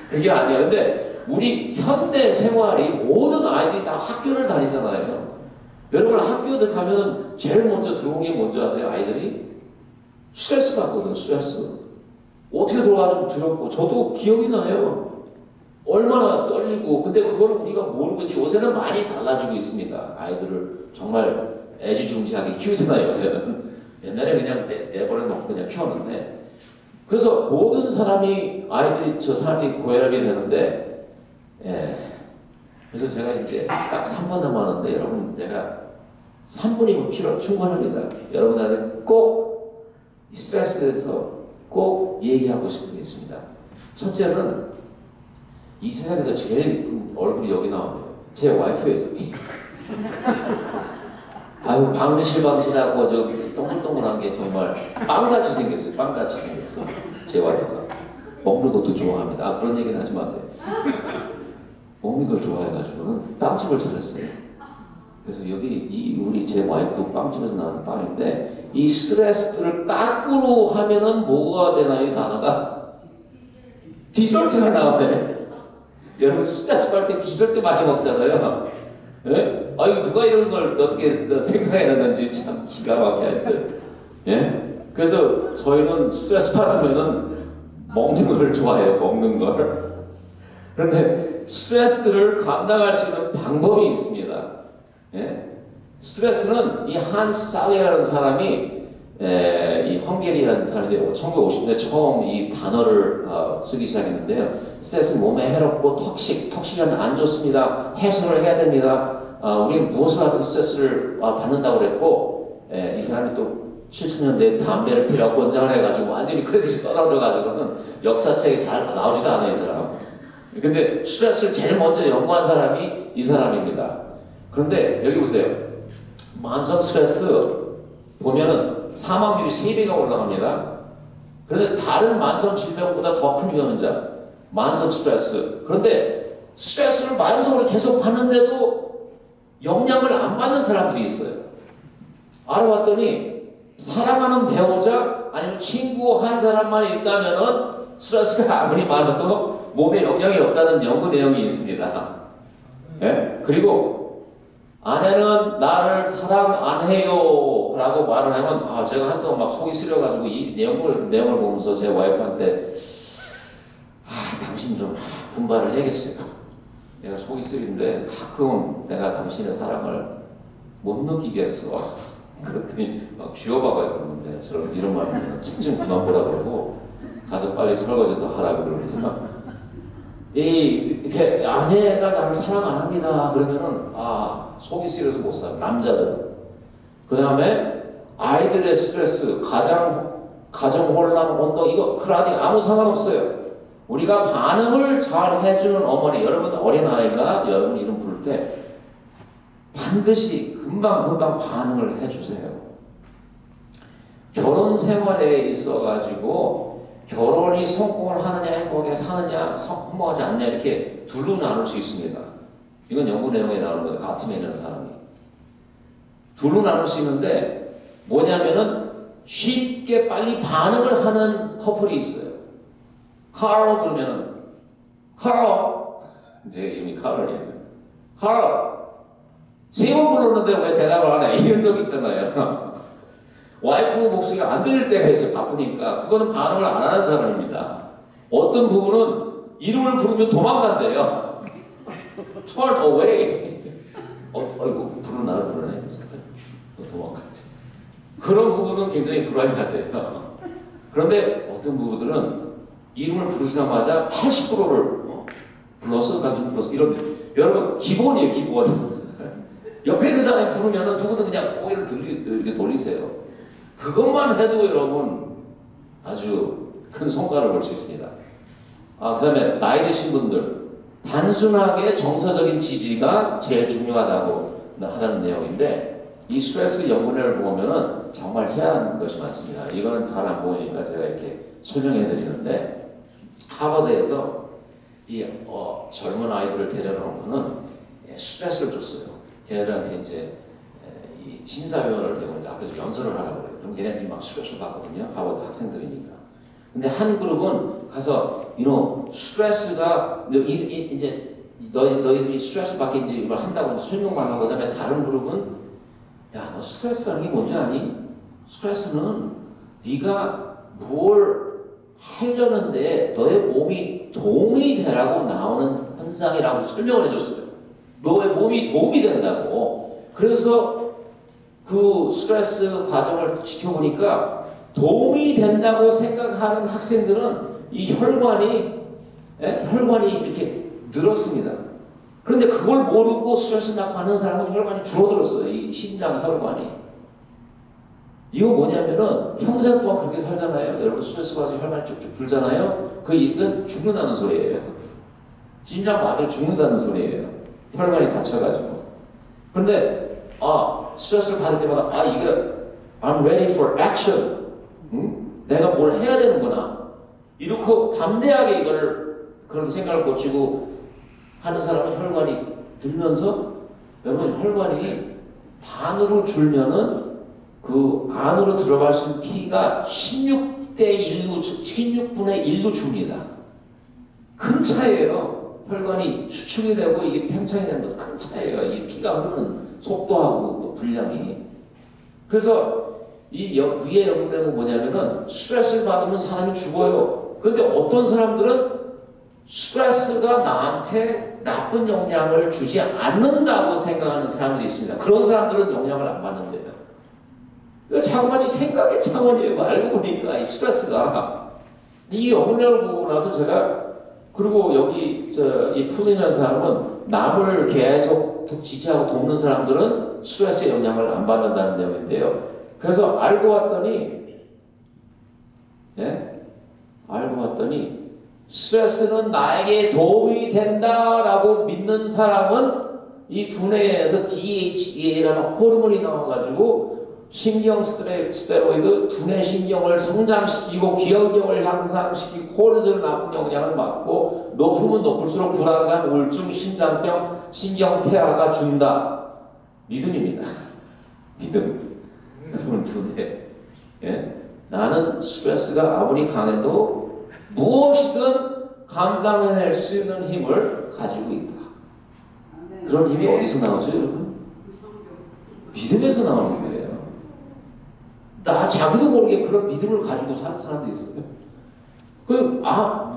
그게 아니에요. 근데 우리 현대 생활이 모든 아이들이 다 학교를 다니잖아요. 여러분 학교들 가면 제일 먼저 들어온 게 뭔지 아세요? 아이들이? 스트레스 받거든, 스트레스. 어떻게 들어가지고 두렵고. 저도 기억이 나요. 얼마나 떨리고. 근데 그걸 우리가 모르고 이제 요새는 많이 달라지고 있습니다. 아이들을 정말 애지중지하게 키우잖아요, 요새는. 옛날에 그냥 내버려 놓고 그냥 키웠는데. 그래서 모든 사람이, 저 사람이 고혈압이 되는데, 그래서 제가 이제 딱 3분 남았는데, 여러분, 내가 3분이면 충분합니다. 여러분한테 꼭 스트레스에 대해서 꼭 얘기하고 싶은 게 있습니다. 첫째는 이 세상에서 제일 이쁜 얼굴이 여기 나오네요. 제 와이프예요, 저기. 아유, 방실방실하고 저 동글동글한 게 정말 빵같이 생겼어요. 빵같이 생겼어. 제 와이프가. 먹는 것도 좋아합니다. 아, 그런 얘기는 하지 마세요. 먹는 걸 좋아해가지고는 빵집을 차렸어요. 그래서 여기 우리 제 와이프 빵집에서 나오는 빵인데, 이 스트레스를 까꾸로 하면은 뭐가 되나요? 이 단어가? 디저트가 나오네. 여러분 스트레스 받을 때 디저트 많이 먹잖아요. 예? 아, 이거 누가 이런 걸 어떻게 생각해놨는지 참 기가 막혀 하여튼. 예? 그래서 저희는 스트레스 받으면은 먹는 걸 좋아해요. 먹는 걸. 그런데 스트레스를 감당할 수 있는 방법이 있습니다. 예? 스트레스는 이 한스 사게라는 사람이 이 헝게리안 사람인데 1950년대 처음 이 단어를 쓰기 시작했는데요. 스트레스는 몸에 해롭고 톡식하면 안 좋습니다. 해소를 해야 됩니다. 우리는 무엇을 하든 스트레스를 받는다고 그랬고, 이 사람이 또 70년대에 담배를 피라고 권장을 해가지고 완전히 크레딧이 떨어져가지고는 역사책에 잘 나오지도 않아요, 이 사람. 근데 스트레스를 제일 먼저 연구한 사람이 이 사람입니다. 그런데 여기 보세요. 만성 스트레스 보면은 사망률이 3배가 올라갑니다. 그런데 다른 만성 질병보다 더 큰 위험자, 만성 스트레스. 그런데 스트레스를 만성으로 계속 받는데도 영향을 안 받는 사람들이 있어요. 알아봤더니 사랑하는 배우자 아니면 친구 한 사람만 있다면은 스트레스가 아무리 많아도 몸에 영향이 없다는 연구 내용이 있습니다. 예? 그리고 아내는 나를 사랑 안 해요 라고 말을 하면 제가 한동안 막 속이 쓰려가지고 이 내용을 보면서 제 와이프한테 당신 좀 분발을 해야겠어요. 내가 속이 쓰린데 가끔 내가 당신의 사랑을 못 느끼겠어. 그랬더니 막 쥐어박아요 그러는데 저는 이런 말 하면 책 좀 그만 보라 그러고 가서 빨리 설거지 더 하라고 그러면서 이렇게 아내가 나를 사랑 안 합니다 그러면은 속이 쓰려서 못 살아. 남자들. 그 다음에 아이들의 스트레스, 가정 혼란, 혼동, 이거 그라디 아무 상관없어요. 우리가 반응을 잘 해주는 어머니, 여러분 어린아이가 여러분 이름 부를 때 반드시 금방 반응을 해주세요. 결혼 생활에 있어가지고 결혼이 성공을 하느냐 행복하게 사느냐 성공하지 않느냐 이렇게 둘로 나눌 수 있습니다. 이건 연구 내용에 나오는 거예요. 가트맨이라는 사람이. 둘로 나눌 수 있는데 뭐냐면은 쉽게 빨리 반응을 하는 커플이 있어요. 카럴 그러면은 제 이름이 카럴이에요. 카럴 3번 불렀는데 왜 대답을 안 해? 이런 적 있잖아요. 와이프 목소리가 안 들릴 때가 있어요. 바쁘니까. 그거는 반응을 안 하는 사람입니다. 어떤 부분은 이름을 부르면 도망간대요. Turn away. 아이고 부르는 나를 부르네. 그래서 또 도망갔지. 그런 부분은 굉장히 불안해하대요. 그런데 어떤 부부들은 이름을 부르자마자 80%를 불렀어, 간중 불렀어. 이런데 여러분 기본이에요, 기본. 옆에 있는 사람이 부르면은 누구든 그냥 고개를 이렇게 돌리세요. 그것만 해도 여러분 아주 큰 성과를 볼 수 있습니다. 그 다음에 나이 드신 분들 단순하게 정서적인 지지가 제일 중요하다고 하다는 내용인데 이 스트레스 연구를 보면은 정말 희한한 것이 많습니다. 이거는 잘 안 보이니까 제가 이렇게 설명해 드리는데 하버드에서 이 젊은 아이들을 데려놓고는 스트레스를 줬어요. 걔네들한테 이제 이 심사위원을 대고 이제 앞에서 연설을 하라고 그래요. 그럼 걔네들이 막 스트레스를 받거든요. 하버드 학생들이니까. 근데 한 그룹은 가서 스트레스가 이제 너희들이 스트레스 받게 이제 이걸 한다고 설명만 하고 그다음에 다른 그룹은 야, 너 스트레스라는 게 뭔지 아니? 스트레스는 네가 뭘 하려는데 너의 몸이 도움이 되라고 나오는 현상이라고 설명을 해줬어요. 너의 몸이 도움이 된다고. 그래서 그 스트레스 과정을 지켜보니까 도움이 된다고 생각하는 학생들은 이 혈관이 이렇게 늘었습니다. 그런데 그걸 모르고 스트레스 막 받는 사람은 혈관이 줄어들었어요. 이 심장 혈관이. 이거 뭐냐면은 평생 동안 그렇게 살잖아요. 여러분 스트레스 받아서 혈관이 쭉쭉 불잖아요. 이건 죽는다는 소리예요. 심장마비로 죽는다는 소리예요. 혈관이 다쳐가지고. 그런데 스트레스를 받을 때마다 이게 I'm ready for action. 응? 내가 뭘 해야 되는구나. 이렇게 담대하게 이걸 그런 생각을 고치고 하는 사람은 혈관이 늘면서 여러분 혈관이 반으로 줄면은 그 안으로 들어갈 수 있는 피가 16분의 1로 줍니다. 큰 차이예요. 혈관이 수축이 되고 이게 팽창이 되는 것도 큰 차이예요. 이 피가 흐르는 속도하고 또 분량이. 그래서 이 위에 연구된 뭐냐면은 스트레스를 받으면 사람이 죽어요. 그런데 어떤 사람들은 스트레스가 나한테 나쁜 영향을 주지 않는다고 생각하는 사람들이 있습니다. 그런 사람들은 영향을 안 받는데요. 자그마치 생각의 차원이에요. 알고 보니까 이 스트레스가. 이 연구를 보고 나서 제가 그리고 여기 이 풀리는 사람은 남을 계속 지지하고 돕는 사람들은 스트레스의 영향을 안 받는다는 내용인데요. 그래서 알고 봤더니 스트레스는 나에게 도움이 된다라고 믿는 사람은 이 두뇌에서 DHEA라는 호르몬이 나와가지고 신경 스테로이드, 두뇌 신경을 성장시키고 기억력을 향상시키고 코르티졸 나쁜 영향을 막고 높으면 높을수록 불안감, 우울증, 심장병, 신경퇴화가 준다. 믿음입니다. 믿음. 여러분 두뇌. 나는 스트레스가 아무리 강해도 무엇이든 감당해낼 수 있는 힘을 가지고 있다. 그런 힘이 어디서 나오죠, 여러분? 믿음에서 나오는 거예요. 자기도 모르게 그런 믿음을 가지고 사는 사람도 있어요.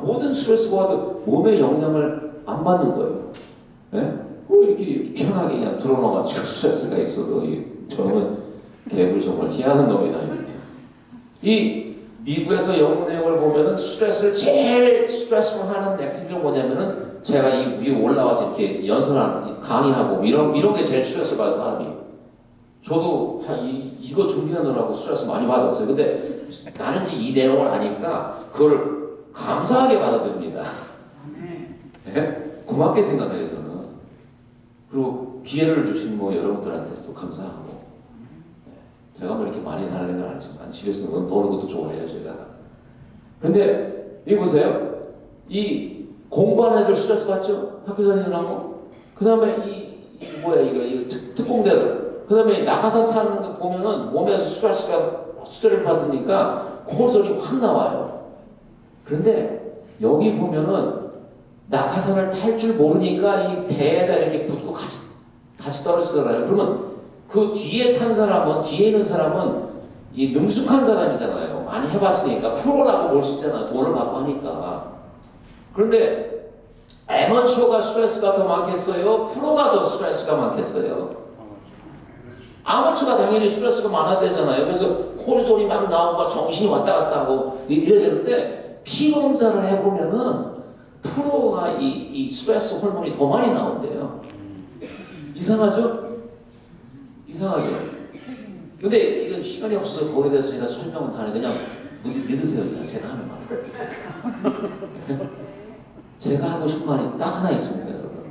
모든 스트레스가 와도 몸에 영향을 안 받는 거예요. 이렇게 편하게 그냥 들어놓아가지고 스트레스가 있어도 저는 개불 정말 희한한 놈이다. 이 미국에서 연구 내용을 보면은 제일 스트레스로 하는 액티비티가 뭐냐면은 제가 이 위에 올라와서 이렇게 연설하는, 강의하고 이런 게 제일 스트레스 받은 사람이. 저도 이거 준비하느라고 스트레스 많이 받았어요. 근데 나는 이제 이 내용을 아니까 그걸 감사하게 받아들입니다. 고맙게 생각해요, 저는. 그리고 기회를 주신 여러분들한테도 감사하고. 제가 이렇게 많이 사는 건 아니지만 집에서 노는 것도 좋아해요, 제가. 근데 이거 보세요. 이 공부하는 애들 스트레스 받죠? 학교 다니느라고. 그 다음에 이거 특공대들. 그 다음에 낙하산 타는 거 보면은 몸에서 스트레스를 받으니까 코르티졸이 확 나와요. 그런데 여기 보면은 낙하산을 탈 줄 모르니까 이 배에다 이렇게 붙고 같이 떨어지잖아요. 그러면 그 뒤에 있는 사람은 이 능숙한 사람이잖아요. 많이 해봤으니까 프로라고 볼 수 있잖아요. 돈을 받고 하니까. 그런데 애머추어가 스트레스가 더 많겠어요? 프로가 더 스트레스가 많겠어요? 아마추어가 당연히 스트레스가 많아야 되잖아요. 그래서 코르티졸이 막 나오고 정신이 왔다 갔다 하고 이래야 되는데 피 검사를 해보면은 프로가 이 스트레스 호르몬이 더 많이 나온대요. 이상하죠? 근데 이건 시간이 없어서 거기에 대해서 제가 설명은 다 그냥 믿으세요. 그냥 제가 하는 말을. 제가 하고 싶은 말이 딱 하나 있습니다, 여러분.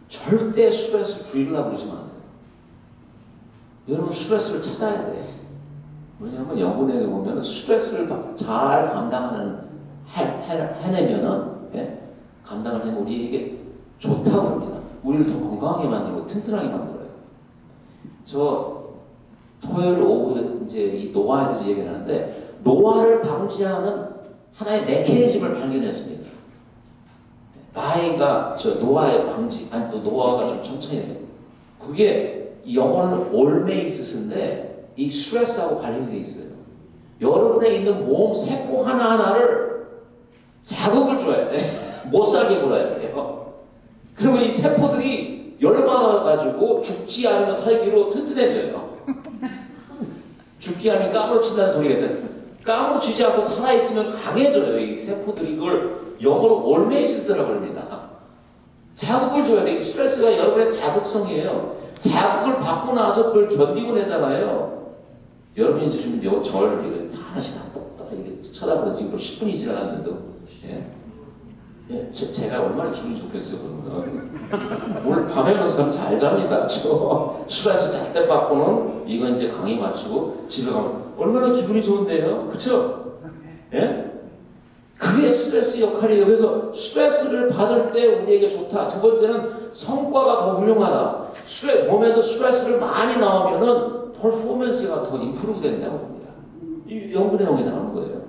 절대 스트레스 줄이려고 그러지 마세요. 여러분 스트레스를 찾아야 돼. 왜냐하면 연구내에 보면 스트레스를 잘 해내면은 감당을 해면 우리에게 좋다고 합니다. 우리를 더 건강하게 만들고 튼튼하게 만들어요. 저 토요일 오후에 이제 이 노화에 대해서 얘기를 하는데 노화를 방지하는 하나의 메커니즘을 발견했습니다. 나이가 노화의 방지, 또 노화가 좀 천천히 돼요. 그게 영어는 올메이스인데 이 스트레스하고 관련이 돼 있어요. 여러분에 있는 몸 세포 하나하나를 자극을 줘야 돼. 못 살게 굴어야 돼요. 그러면 이 세포들이 열받아가지고 죽지 않으면 살기로 튼튼해져요. 죽기 아니면 까무러친다는 소리가 까무러치지 않고 살아있으면 강해져요. 이 세포들이 이걸 영어로 올메이스라고 합니다. 자극을 줘야 돼. 스트레스가 여러분의 자극성이에요. 자극을 받고 나서 그걸 견디고 내잖아요. 여러분이 이제 지금 절 이거 하나씩 다 똑똑 이렇게 쳐다보는 지금 10분이 지나갔는데도 예, 제가 얼마나 기분이 좋겠어요, 그러면. 오늘 밤에 가서 잘 잡니다. 술에서 잘 때 받고는 이거 이제 강의 마치고 집에 가면 얼마나 기분이 좋은데요? 그쵸? 예? 그게 스트레스 역할이에요. 그래서 스트레스를 받을 때 우리에게 좋다. 두 번째는 성과가 더 훌륭하다. 몸에서 스트레스를 많이 나오면은 퍼포먼스가 더 임프루브 된다고 합니다. 이 연구 내용에 나오는 거예요.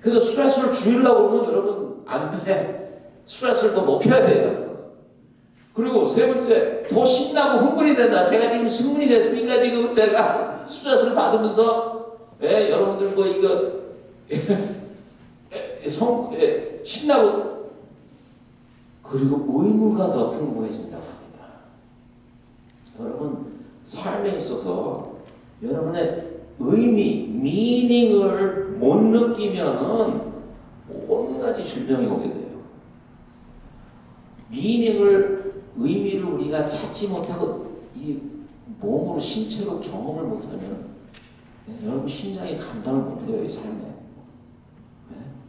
그래서 스트레스를 줄이려고 그러면 여러분 안 돼. 스트레스를 더 높여야 돼요. 그리고 세 번째, 더 신나고 흥분이 된다. 제가 지금 흥분이 됐으니까 지금 제가 스트레스를 받으면서 여러분들 뭐 이거 신나고 그리고 의무가 더 풍부해진다고 합니다. 여러분 삶에 있어서 여러분의 의미, 미닝을 못 느끼면은 온가지 질병이 오게 돼요. 의미를 우리가 찾지 못하고 이 몸으로 신체로 경험을 못하면 여러분 심장이 감당을 못해요, 이 삶에.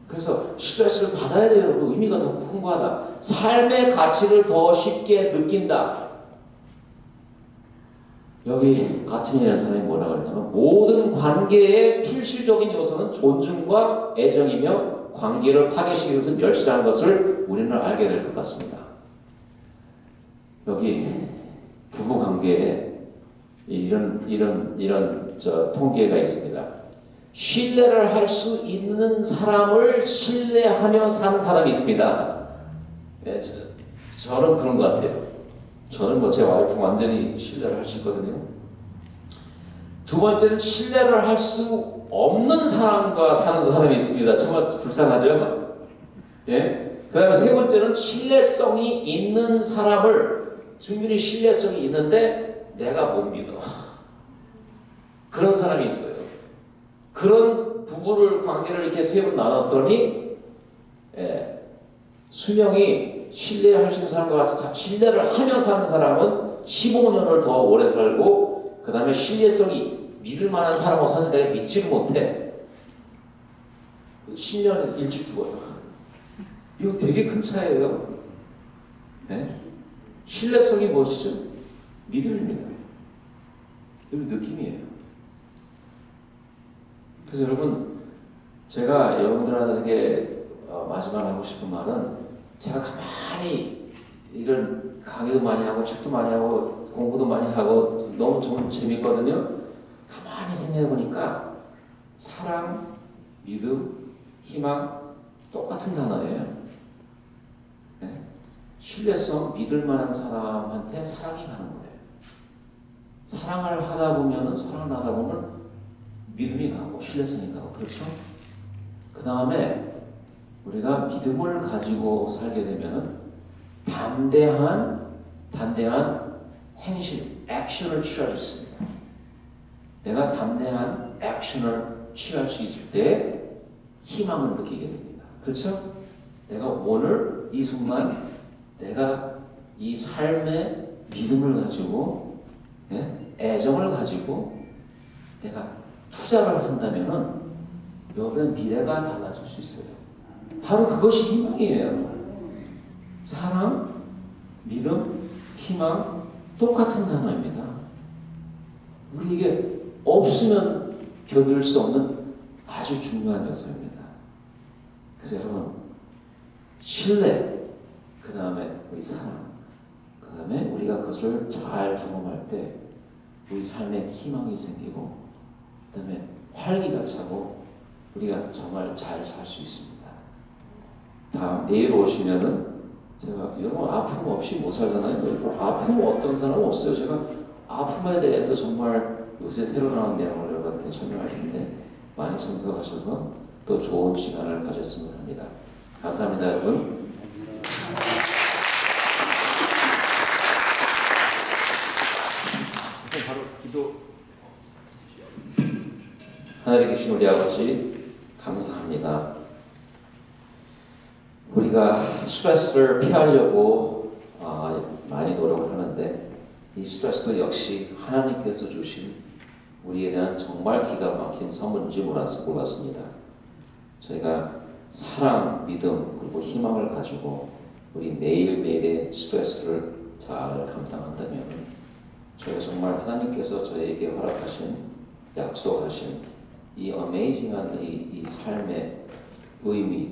그래서 스트레스를 받아야 돼요, 여러분. 의미가 더 풍부하다. 삶의 가치를 더 쉽게 느낀다. 여기 가트니라는 사람이 뭐라고 했냐면 모든 관계의 필수적인 요소는 존중과 애정이며 관계를 파괴시키기 위해서 멸시하는 것을 우리는 알게 될 것 같습니다. 여기 부부 관계에 이런 통계가 있습니다. 신뢰를 할 수 있는 사람을 신뢰하며 사는 사람이 있습니다. 네, 저는 그런 것 같아요. 저는 뭐 제 와이프 완전히 신뢰를 할 수 있거든요. 두 번째는 신뢰를 할 수 없는 사람과 사는 사람이 있습니다. 정말 불쌍하죠? 예? 그 다음에 세 번째는 신뢰성이 있는 사람을 충분히 신뢰성이 있는데 내가 못 믿어. 그런 사람이 있어요. 그런 부부를 관계를 이렇게 세 번 나눴더니 수명이 신뢰할 수 있는 사람과 같이 신뢰를 하며 사는 사람은 15년을 더 오래 살고 그 다음에 신뢰성이 믿을 만한 사람하고 사는데 믿지를 못해. 10년 일찍 죽어요. 이거 되게 큰 차이예요. 네? 신뢰성이 무엇이죠? 믿음입니다. 이거 느낌이에요. 그래서 여러분, 제가 여러분들한테 마지막으로 하고 싶은 말은 제가 가만히 이런 강의도 많이 하고 책도 많이 하고 공부도 많이 하고 너무 좀 재밌거든요. 가만히 생각해 보니까 사랑, 믿음, 희망 똑같은 단어예요. 네? 신뢰성, 믿을 만한 사람한테 사랑이 가는 거예요. 사랑을 하다 보면 믿음이 가고 신뢰성이 가고 그렇죠? 그 다음에 우리가 믿음을 가지고 살게 되면은 담대한 행실, 액션을 취할 수 있습니다. 내가 담대한 액션을 취할 수 있을 때 희망을 느끼게 됩니다. 그렇죠? 내가 오늘 이 순간 내가 이 삶의 믿음을 가지고 애정을 가지고 내가 투자를 한다면은 여러분의 미래가 달라질 수 있어요. 바로 그것이 희망이에요. 사랑, 믿음, 희망 똑같은 단어입니다. 우리 이게 없으면 견딜 수 없는 아주 중요한 요소입니다. 그래서 여러분 신뢰, 그 다음에 우리 사랑, 그 다음에 우리가 그것을 잘 경험할 때 우리 삶에 희망이 생기고 그 다음에 활기가 차고 우리가 정말 잘 살 수 있습니다. 다 내일 오시면은 제가 여러분 아픔 없이 못 살잖아요. 아픔 어떤 사람은 없어요. 제가 아픔에 대해서 정말 요새 새로 나온 내용을 여러분한테 설명할 텐데 많이 참석하셔서 또 좋은 시간을 가졌으면 합니다. 감사합니다, 여러분. 바로 기도. 하늘에 계신 우리 아버지 감사합니다. 우리가 스트레스를 피하려고 많이 노력을 하는데 이 스트레스도 역시 하나님께서 주신 우리에 대한 정말 기가 막힌 선물인지 몰랐습니다. 저희가 사랑, 믿음 그리고 희망을 가지고 우리 매일매일의 스트레스를 잘 감당한다면 저희가 정말 하나님께서 저에게 허락하신 약속하신 이 어메이징한 이 삶의 의미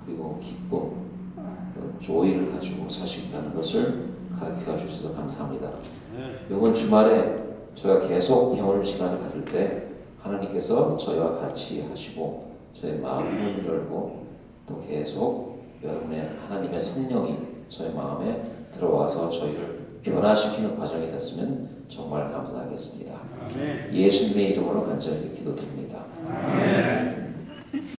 그리고 기쁨, 조의를 가지고 살 수 있다는 것을 가르쳐 주셔서 감사합니다. 이번 주말에 저희가 계속 배우는 시간을 가질 때 하나님께서 저희와 같이 하시고 저희 마음을 열고 또 계속 여러분의 하나님의 성령이 저희 마음에 들어와서 저희를 변화시키는 과정이 됐으면 정말 감사하겠습니다. 예수님의 이름으로 간절히 기도드립니다. 아멘.